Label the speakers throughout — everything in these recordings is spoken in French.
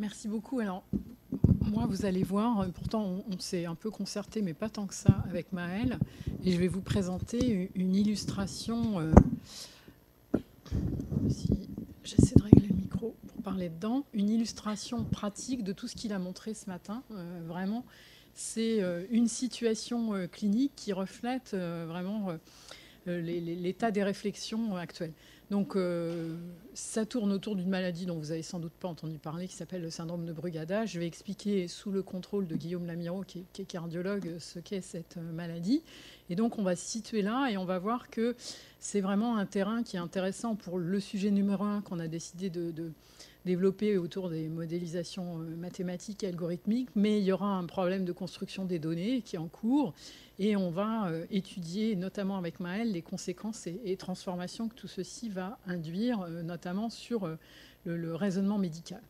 Speaker 1: Merci beaucoup. Alors, moi, vous allez voir, pourtant, on s'est un peu concerté, mais pas tant que ça, avec Maëlle. Et je vais vous présenter une illustration. Si j'essaie de régler le micro pour parler dedans. Une illustration pratique de tout ce qu'il a montré ce matin. Vraiment, c'est une situation clinique qui reflète vraiment l'état des réflexions actuelles. Donc, ça tourne autour d'une maladie dont vous n'avez sans doute pas entendu parler, qui s'appelle le syndrome de Brugada. Je vais expliquer sous le contrôle de Guillaume Lamiraud, qui est cardiologue, ce qu'est cette maladie. Et donc, on va se situer là et on va voir que c'est vraiment un terrain qui est intéressant pour le sujet numéro 1 qu'on a décidé de développer autour des modélisations mathématiques et algorithmiques. Mais il y aura un problème de construction des données qui est en cours. Et on va étudier, notamment avec Maëlle, les conséquences et transformations que tout ceci va induire, notamment sur le raisonnement médical.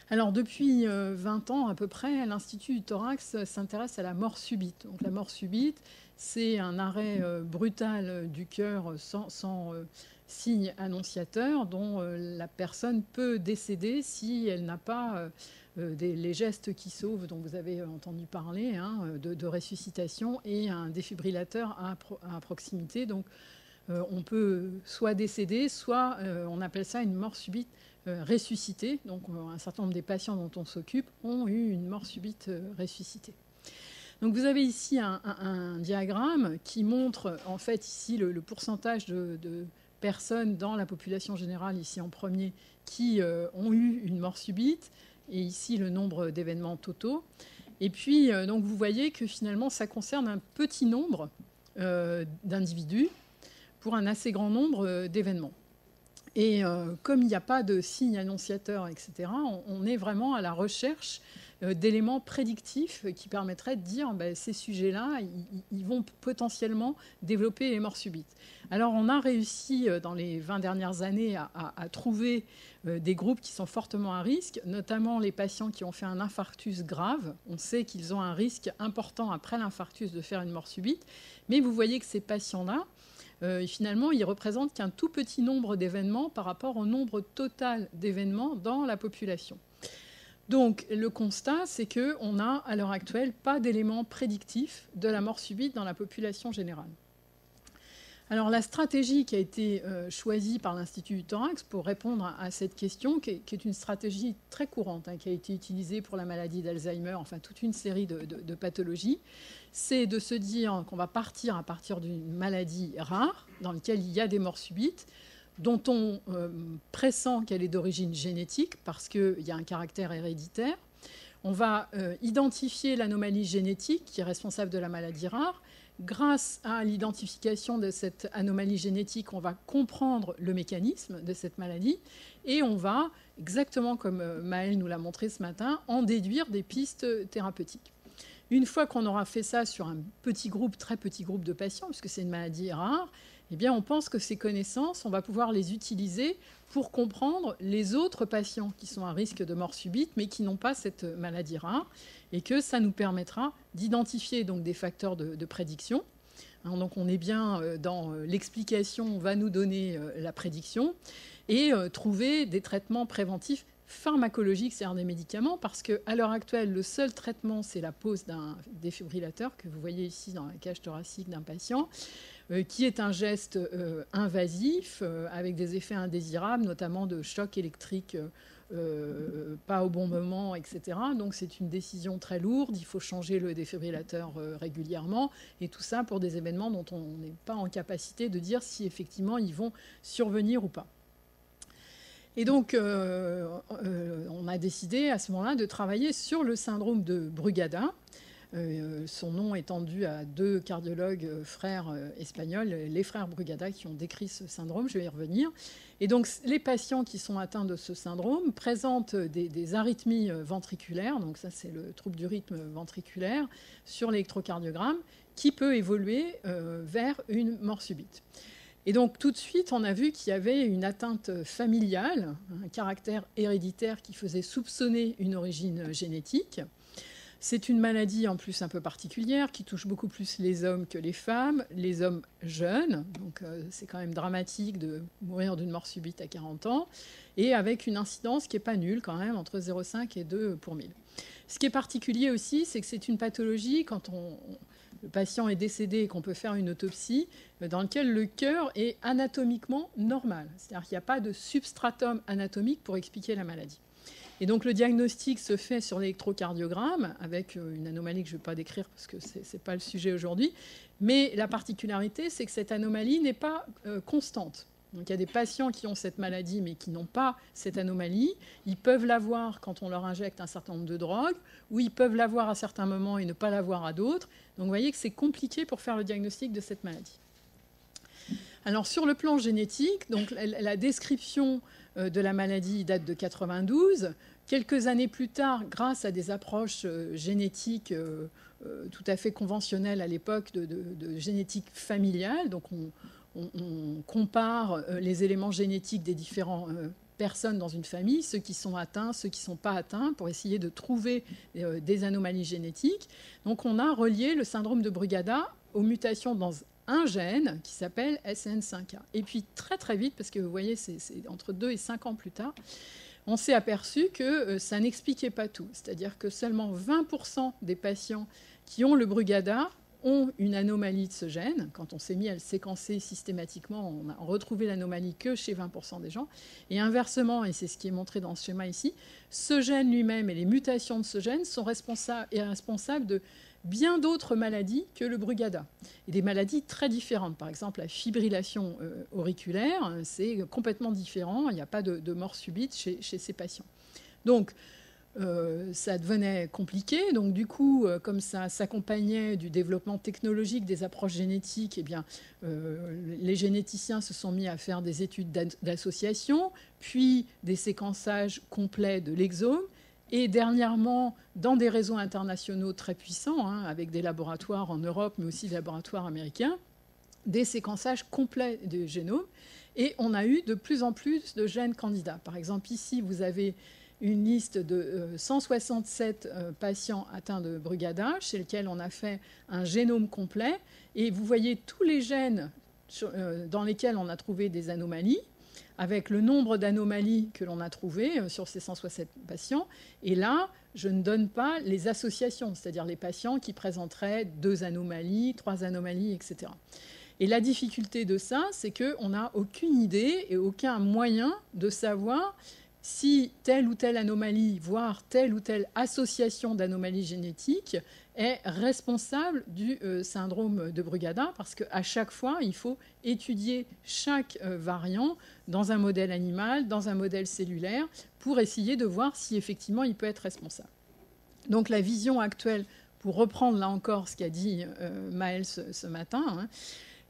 Speaker 1: Alors, depuis 20 ans à peu près, l'Institut du thorax s'intéresse à la mort subite. Donc, la mort subite, c'est un arrêt brutal du cœur sans signe annonciateur dont la personne peut décéder si elle n'a pas les gestes qui sauvent, dont vous avez entendu parler, de ressuscitation et un défibrillateur à proximité. Donc, on peut soit décéder, soit on appelle ça une mort subite ressuscitée. Donc, un certain nombre des patients dont on s'occupe ont eu une mort subite ressuscitée. Donc, vous avez ici un diagramme qui montre, en fait, ici, le pourcentage de personnes dans la population générale, ici en premier, qui ont eu une mort subite, et ici le nombre d'événements totaux. Et puis, donc, vous voyez que finalement, ça concerne un petit nombre d'individus pour un assez grand nombre d'événements. Et comme il n'y a pas de signe annonciateur, etc., on est vraiment à la recherche d'éléments prédictifs qui permettraient de dire ces sujets-là, ils vont potentiellement développer les morts subites. Alors, on a réussi dans les 20 dernières années à trouver des groupes qui sont fortement à risque, notamment les patients qui ont fait un infarctus grave. On sait qu'ils ont un risque important après l'infarctus de faire une mort subite. Mais vous voyez que ces patients-là, finalement, ils représentent qu'un tout petit nombre d'événements par rapport au nombre total d'événements dans la population. Donc, le constat, c'est qu'on n'a, à l'heure actuelle, pas d'éléments prédictifs de la mort subite dans la population générale. Alors, la stratégie qui a été choisie par l'Institut du thorax pour répondre à cette question, qui est une stratégie très courante, qui a été utilisée pour la maladie d'Alzheimer, enfin toute une série de pathologies, c'est de se dire qu'on va partir à partir d'une maladie rare, dans laquelle il y a des morts subites, dont on pressent qu'elle est d'origine génétique, parce qu'il y a un caractère héréditaire. On va identifier l'anomalie génétique qui est responsable de la maladie rare. Grâce à l'identification de cette anomalie génétique, on va comprendre le mécanisme de cette maladie et on va, exactement comme Maëlle nous l'a montré ce matin, en déduire des pistes thérapeutiques. Une fois qu'on aura fait ça sur un petit groupe, très petit groupe de patients, puisque c'est une maladie rare, eh bien, on pense que ces connaissances, on va pouvoir les utiliser pour comprendre les autres patients qui sont à risque de mort subite, mais qui n'ont pas cette maladie rare, et que ça nous permettra d'identifier donc des facteurs de prédiction. Donc, on est bien dans l'explication, on va nous donner la prédiction, et trouver des traitements préventifs pharmacologiques, c'est-à-dire des médicaments, parce qu'à l'heure actuelle, le seul traitement, c'est la pose d'un défibrillateur que vous voyez ici dans la cage thoracique d'un patient, qui est un geste invasif, avec des effets indésirables, notamment de choc électrique pas au bon moment, etc. Donc c'est une décision très lourde, il faut changer le défibrillateur régulièrement, et tout ça pour des événements dont on n'est pas en capacité de dire si effectivement ils vont survenir ou pas. Et donc, on a décidé à ce moment-là de travailler sur le syndrome de Brugada. Son nom étant dû à deux cardiologues frères espagnols, les frères Brugada, qui ont décrit ce syndrome. Je vais y revenir. Et donc, les patients qui sont atteints de ce syndrome présentent des arythmies ventriculaires. Donc, ça, c'est le trouble du rythme ventriculaire sur l'électrocardiogramme qui peut évoluer vers une mort subite. Et donc, tout de suite, on a vu qu'il y avait une atteinte familiale, un caractère héréditaire qui faisait soupçonner une origine génétique. C'est une maladie en plus un peu particulière qui touche beaucoup plus les hommes que les femmes, les hommes jeunes, donc c'est quand même dramatique de mourir d'une mort subite à 40 ans, et avec une incidence qui n'est pas nulle quand même, entre 0,5 et 2 pour 1000. Ce qui est particulier aussi, c'est que c'est une pathologie, quand le patient est décédé et qu'on peut faire une autopsie, dans laquelle le cœur est anatomiquement normal. C'est-à-dire qu'il n'y a pas de substratum anatomique pour expliquer la maladie. Et donc le diagnostic se fait sur l'électrocardiogramme avec une anomalie que je ne vais pas décrire parce que ce n'est pas le sujet aujourd'hui. Mais la particularité, c'est que cette anomalie n'est pas constante. Donc il y a des patients qui ont cette maladie mais qui n'ont pas cette anomalie. Ils peuvent l'avoir quand on leur injecte un certain nombre de drogues, ou ils peuvent l'avoir à certains moments et ne pas l'avoir à d'autres. Donc vous voyez que c'est compliqué pour faire le diagnostic de cette maladie. Alors sur le plan génétique, donc la description de la maladie date de 92. Quelques années plus tard, grâce à des approches génétiques tout à fait conventionnelles à l'époque de génétique familiale, donc on compare les éléments génétiques des différentes personnes dans une famille, ceux qui sont atteints, ceux qui ne sont pas atteints, pour essayer de trouver des anomalies génétiques. Donc on a relié le syndrome de Brugada aux mutations dans un gène qui s'appelle SN5A. Et puis très très vite, parce que vous voyez, c'est entre 2 et 5 ans plus tard, on s'est aperçu que ça n'expliquait pas tout. C'est-à-dire que seulement 20% des patients qui ont le Brugada ont une anomalie de ce gène. Quand on s'est mis à le séquencer systématiquement, on a retrouvé l'anomalie que chez 20% des gens. Et inversement, et c'est ce qui est montré dans ce schéma ici, ce gène lui-même et les mutations de ce gène sont responsables de bien d'autres maladies que le Brugada. Et des maladies très différentes. Par exemple, la fibrillation auriculaire, c'est complètement différent. Il n'y a pas de mort subite chez ces patients. Donc, ça devenait compliqué. Donc, du coup, comme ça s'accompagnait du développement technologique des approches génétiques, eh bien, les généticiens se sont mis à faire des études d'association, puis des séquençages complets de l'exome. Et dernièrement, dans des réseaux internationaux très puissants, avec des laboratoires en Europe, mais aussi des laboratoires américains, des séquençages complets du génome. Et on a eu de plus en plus de gènes candidats. Par exemple, ici, vous avez une liste de 167 patients atteints de Brugada, chez lesquels on a fait un génome complet. Et vous voyez tous les gènes dans lesquels on a trouvé des anomalies, avec le nombre d'anomalies que l'on a trouvées sur ces 167 patients. Et là, je ne donne pas les associations, c'est-à-dire les patients qui présenteraient 2 anomalies, 3 anomalies, etc. Et la difficulté de ça, c'est qu'on n'a aucune idée et aucun moyen de savoir si telle ou telle anomalie, voire telle ou telle association d'anomalies génétiques est responsable du syndrome de Brugada, parce qu'à chaque fois, il faut étudier chaque variant dans un modèle animal, dans un modèle cellulaire, pour essayer de voir si effectivement il peut être responsable. Donc la vision actuelle, pour reprendre là encore ce qu'a dit Maëlle ce matin,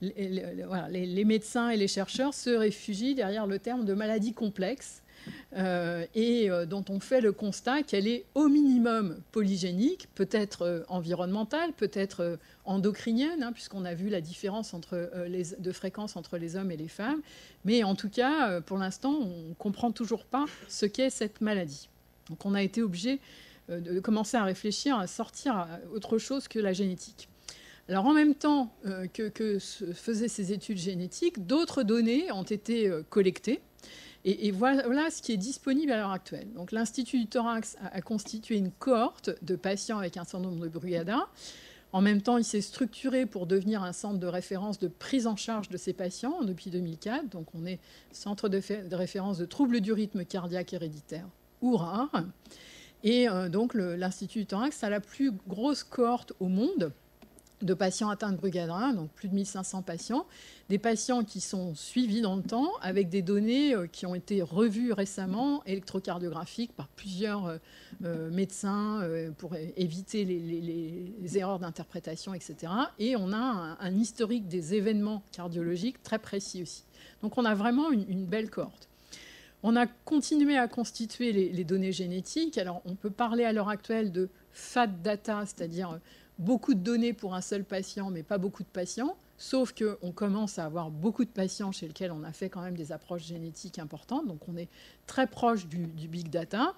Speaker 1: les médecins et les chercheurs se réfugient derrière le terme de maladie complexe, dont on fait le constat qu'elle est au minimum polygénique, peut-être environnementale, peut-être endocrinienne, puisqu'on a vu la différence de fréquence entre les hommes et les femmes. Mais en tout cas, pour l'instant, on ne comprend toujours pas ce qu'est cette maladie. Donc on a été obligé de commencer à réfléchir, à sortir à autre chose que la génétique. Alors en même temps que se faisaient ces études génétiques, d'autres données ont été collectées. Et voilà ce qui est disponible à l'heure actuelle. Donc, l'Institut du thorax a constitué une cohorte de patients avec un syndrome de Brugada. En même temps, il s'est structuré pour devenir un centre de référence de prise en charge de ces patients depuis 2004. Donc, on est centre de référence de troubles du rythme cardiaque héréditaire ou rare. Et donc, l'Institut du thorax a la plus grosse cohorte au monde de patients atteints de Brugada, donc plus de 1500 patients, des patients qui sont suivis dans le temps avec des données qui ont été revues récemment, électrocardiographiques, par plusieurs médecins pour éviter les erreurs d'interprétation, etc. Et on a un historique des événements cardiologiques très précis aussi. Donc on a vraiment une belle cohorte. On a continué à constituer les données génétiques. Alors on peut parler à l'heure actuelle de fat data, c'est-à-dire beaucoup de données pour un seul patient, mais pas beaucoup de patients, sauf qu'on commence à avoir beaucoup de patients chez lesquels on a fait quand même des approches génétiques importantes, donc on est très proche du big data.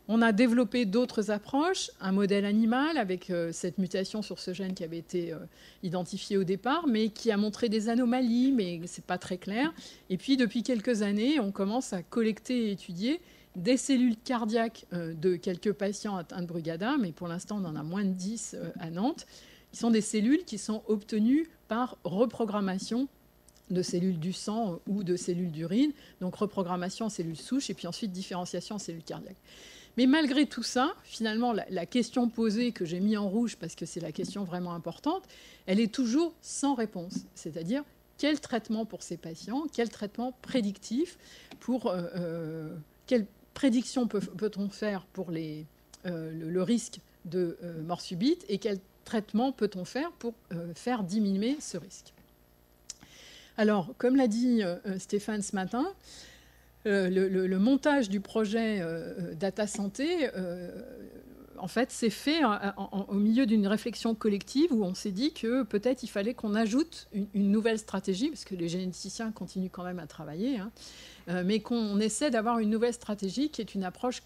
Speaker 1: On a développé d'autres approches, un modèle animal avec cette mutation sur ce gène qui avait été identifiée au départ, mais qui a montré des anomalies, mais ce n'est pas très clair. Et puis, depuis quelques années, on commence à collecter et étudier des cellules cardiaques de quelques patients atteints de Brugada, mais pour l'instant, on en a moins de 10 à Nantes, qui sont des cellules qui sont obtenues par reprogrammation de cellules du sang ou de cellules d'urine, donc reprogrammation en cellules souches et puis ensuite différenciation en cellules cardiaques. Mais malgré tout ça, finalement, la question posée que j'ai mis en rouge, parce que c'est la question vraiment importante, elle est toujours sans réponse. C'est-à-dire, quel traitement pour ces patients, quel traitement prédictif, quelle prédiction peut-on faire pour le risque de mort subite et quel traitement peut-on faire pour faire diminuer ce risque. Alors, comme l'a dit Stéphane ce matin, le montage du projet Data Santé, en fait, s'est fait au milieu d'une réflexion collective où on s'est dit que peut-être il fallait qu'on ajoute une nouvelle stratégie, parce que les généticiens continuent quand même à travailler, mais qu'on essaie d'avoir une nouvelle stratégie qui est une approche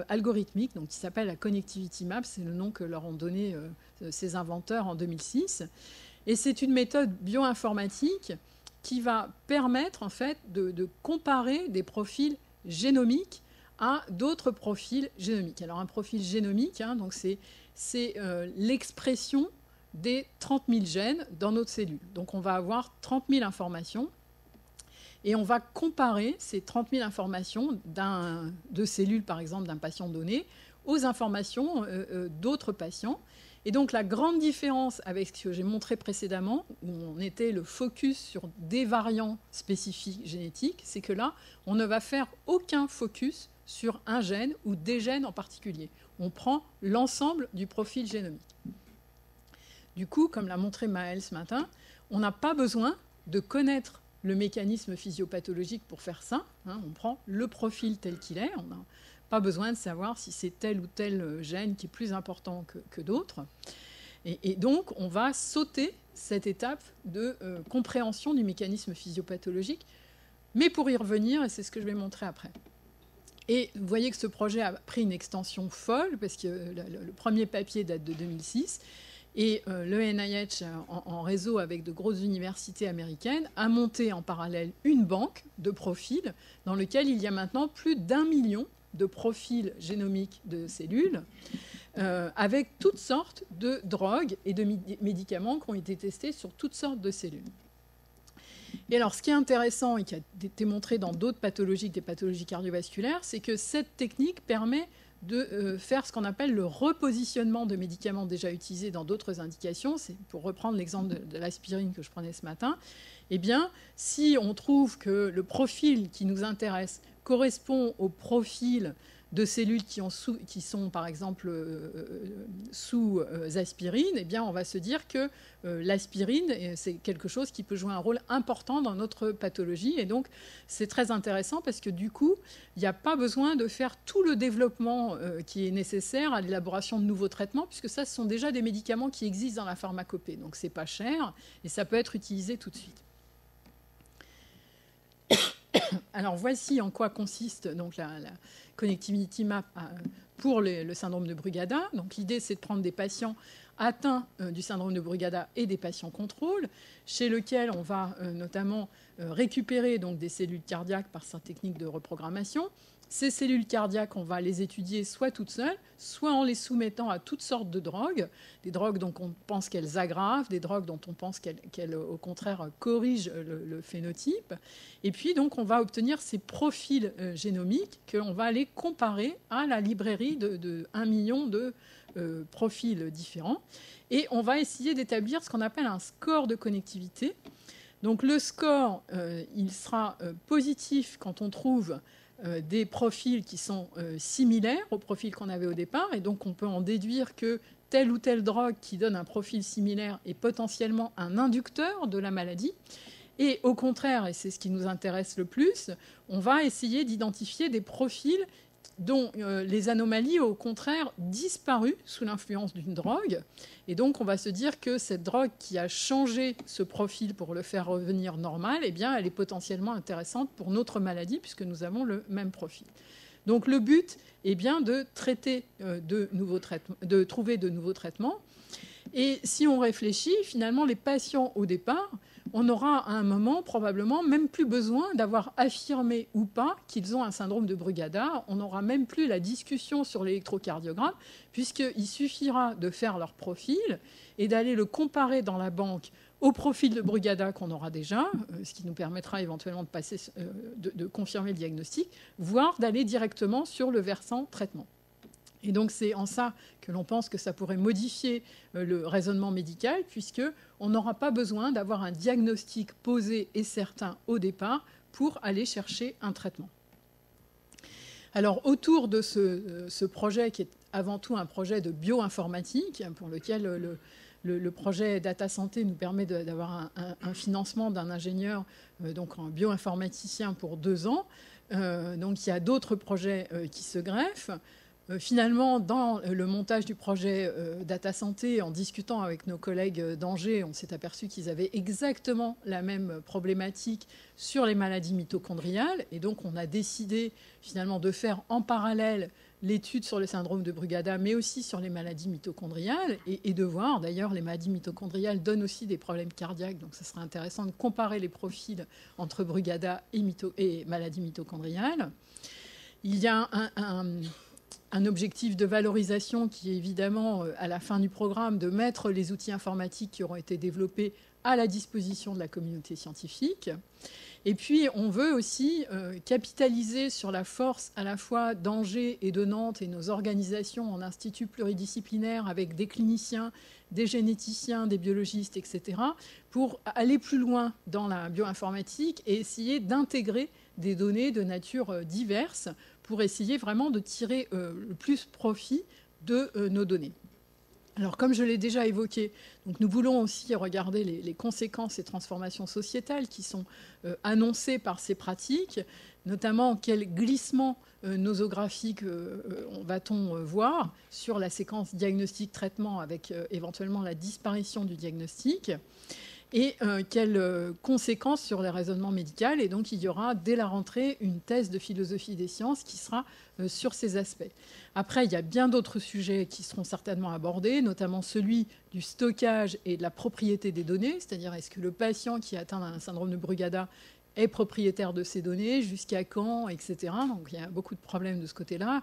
Speaker 1: algorithmique, donc qui s'appelle la Connectivity Map, c'est le nom que leur ont donné ces inventeurs en 2006. Et c'est une méthode bioinformatique qui va permettre en fait de comparer des profils génomiques à d'autres profils génomiques. Alors un profil génomique, donc c'est l'expression des 30 000 gènes dans notre cellule. Donc on va avoir 30 000 informations et on va comparer ces 30 000 informations de cellules, par exemple, d'un patient donné aux informations d'autres patients. Et donc la grande différence avec ce que j'ai montré précédemment, où on était le focus sur des variants spécifiques génétiques, c'est que là, on ne va faire aucun focus sur un gène ou des gènes en particulier. On prend l'ensemble du profil génomique. Du coup, comme l'a montré Maël ce matin, on n'a pas besoin de connaître le mécanisme physiopathologique pour faire ça. On prend le profil tel qu'il est. On n'a pas besoin de savoir si c'est tel ou tel gène qui est plus important que d'autres. Et donc, on va sauter cette étape de compréhension du mécanisme physiopathologique. Mais pour y revenir, et c'est ce que je vais montrer après. Et vous voyez que ce projet a pris une extension folle, parce que le premier papier date de 2006. Et le NIH, en réseau avec de grosses universités américaines, a monté en parallèle une banque de profils dans lequel il y a maintenant plus d'1 million de profils génomiques de cellules, avec toutes sortes de drogues et de médicaments qui ont été testés sur toutes sortes de cellules. Et alors, ce qui est intéressant et qui a été montré dans d'autres pathologies, des pathologies cardiovasculaires, c'est que cette technique permet de faire ce qu'on appelle le repositionnement de médicaments déjà utilisés dans d'autres indications. C'est pour reprendre l'exemple de l'aspirine que je prenais ce matin. Eh bien, si on trouve que le profil qui nous intéresse correspond au profil de cellules qui sont, par exemple, sous aspirine, eh bien, on va se dire que l'aspirine, c'est quelque chose qui peut jouer un rôle important dans notre pathologie. Et donc, c'est très intéressant parce que, du coup, il n'y a pas besoin de faire tout le développement qui est nécessaire à l'élaboration de nouveaux traitements, puisque ça, ce sont déjà des médicaments qui existent dans la pharmacopée. Donc, ce n'est pas cher et ça peut être utilisé tout de suite. Alors, voici en quoi consiste donc, la Connectivity Map pour le syndrome de Brugada. Donc, l'idée, c'est de prendre des patients atteints du syndrome de Brugada et des patients contrôle, chez lesquels on va notamment récupérer donc, des cellules cardiaques par sa technique de reprogrammation. Ces cellules cardiaques, on va les étudier soit toutes seules, soit en les soumettant à toutes sortes de drogues, des drogues dont on pense qu'elles aggravent, des drogues dont on pense qu'elles au contraire, corrigent le phénotype. Et puis, donc, on va obtenir ces profils génomiques qu'on va aller comparer à la librairie de 1 million de profils différents. Et on va essayer d'établir ce qu'on appelle un score de connectivité. Donc, le score, il sera positif quand on trouve des profils qui sont similaires au profil qu'on avait au départ. Et donc, on peut en déduire que telle ou telle drogue qui donne un profil similaire est potentiellement un inducteur de la maladie. Et au contraire, et c'est ce qui nous intéresse le plus, on va essayer d'identifier des profils dont les anomalies ont au contraire disparu sous l'influence d'une drogue. Et donc, on va se dire que cette drogue qui a changé ce profil pour le faire revenir normal, eh bien, elle est potentiellement intéressante pour notre maladie puisque nous avons le même profil. Donc le but est bien de traiter de trouver de nouveaux traitements. Et si on réfléchit, finalement, les patients au départ, on aura à un moment probablement même plus besoin d'avoir affirmé ou pas qu'ils ont un syndrome de Brugada. On n'aura même plus la discussion sur l'électrocardiogramme, puisqu'il suffira de faire leur profil et d'aller le comparer dans la banque au profil de Brugada qu'on aura déjà, ce qui nous permettra éventuellement de confirmer le diagnostic, voire d'aller directement sur le versant traitement. Et donc c'est en ça que l'on pense que ça pourrait modifier le raisonnement médical, puisqu'on n'aura pas besoin d'avoir un diagnostic posé et certain au départ pour aller chercher un traitement. Alors autour de ce projet, qui est avant tout un projet de bioinformatique, pour lequel le projet Data Santé nous permet d'avoir un financement d'un ingénieur, donc un bioinformaticien pour 2 ans. Donc il y a d'autres projets qui se greffent. Finalement, dans le montage du projet Data Santé, en discutant avec nos collègues d'Angers, on s'est aperçu qu'ils avaient exactement la même problématique sur les maladies mitochondriales. Et donc, on a décidé finalement de faire en parallèle l'étude sur le syndrome de Brugada, mais aussi sur les maladies mitochondriales, et de voir, d'ailleurs, les maladies mitochondriales donnent aussi des problèmes cardiaques. Donc, ça serait intéressant de comparer les profils entre Brugada et maladies mitochondriales. Il y a un objectif de valorisation qui est évidemment, à la fin du programme, de mettre les outils informatiques qui auront été développés à la disposition de la communauté scientifique. Et puis, on veut aussi capitaliser sur la force à la fois d'Angers et de Nantes et nos organisations en instituts pluridisciplinaires avec des cliniciens, des généticiens, des biologistes, etc., pour aller plus loin dans la bioinformatique et essayer d'intégrer des données de nature diverse pour essayer vraiment de tirer le plus profit de nos données. Alors, comme je l'ai déjà évoqué, donc nous voulons aussi regarder les conséquences et transformations sociétales qui sont annoncées par ces pratiques, notamment quel glissement nosographique va-t-on voir sur la séquence diagnostic-traitement avec éventuellement la disparition du diagnostic, et quelles conséquences sur les raisonnements médicaux. Et donc, il y aura, dès la rentrée, une thèse de philosophie des sciences qui sera sur ces aspects. Après, il y a bien d'autres sujets qui seront certainement abordés, notamment celui du stockage et de la propriété des données, c'est-à-dire est-ce que le patient qui atteint un syndrome de Brugada est propriétaire de ces données, jusqu'à quand, etc. Donc, il y a beaucoup de problèmes de ce côté-là.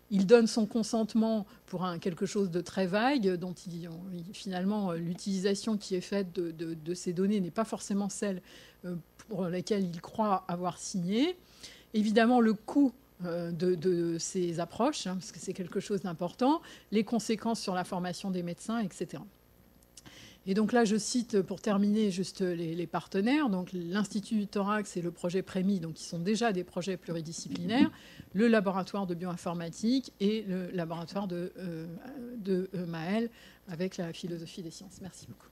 Speaker 1: Il donne son consentement pour quelque chose de très vague, dont finalement l'utilisation qui est faite de ces données n'est pas forcément celle pour laquelle il croit avoir signé. Évidemment, le coût de ces approches, parce que c'est quelque chose d'important, les conséquences sur la formation des médecins, etc. Et donc là, je cite pour terminer juste les partenaires. Donc l'Institut du Thorax et le projet Prémi, donc qui sont déjà des projets pluridisciplinaires, le laboratoire de bioinformatique et le laboratoire de Maël avec la philosophie des sciences. Merci beaucoup.